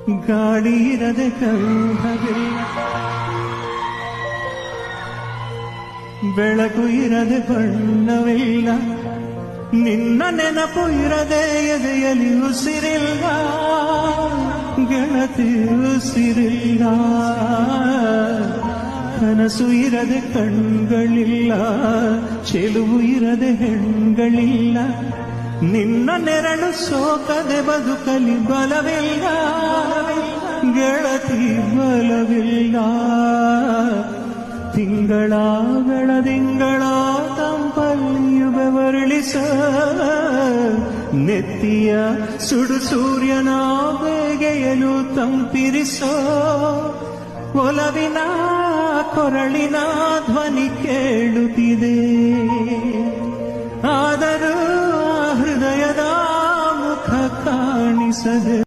ಗಾಳಿ ಇರದೆ ಗಂಧವಿಲ್ಲ, ಬೆಳಕು ಇರದೆ ಬಣ್ಣವಿಲ್ಲ, ನಿನ್ನ ನೆನಪು ಇರದೆ ಎದೆಯಲಿ ಉಸಿರಿಲ್ಲ, ಗೆಳತಿ ಉಸಿರಿಲ್ಲ. ಕನಸು ಇರದೆ ಕಣ್ಗಳಿಲ್ಲ, ಚೆಲುವು ಇರದೆ ಹೆಣ್ಗಳಿಲ್ಲ, ನಿನ್ನ ನೆರಳು ಸೋಕದೆ ಬದುಕಲಿ ಬಲವಿಲ್ಲ, ಗೆಳತಿ ಬಲವಿಲ್ಲ. ತಿಂಗಳ ತಂಪಲ್ಲಿಯು ಬೆವರಳಿಸ, ನೆತ್ತಿಯ ಸುಡು ಸೂರ್ಯನ ಬೇಗೆಯಲು ತಂಪಿರಿಸೋ, ಒಲವಿನ ಕೊರಳಿನ ಧ್ವನಿ ಕೇಳುತ್ತಿದೆ, ಆದರೂ ಹೃದಯದ ಮುಖ ಕಾಣಿಸದೆ.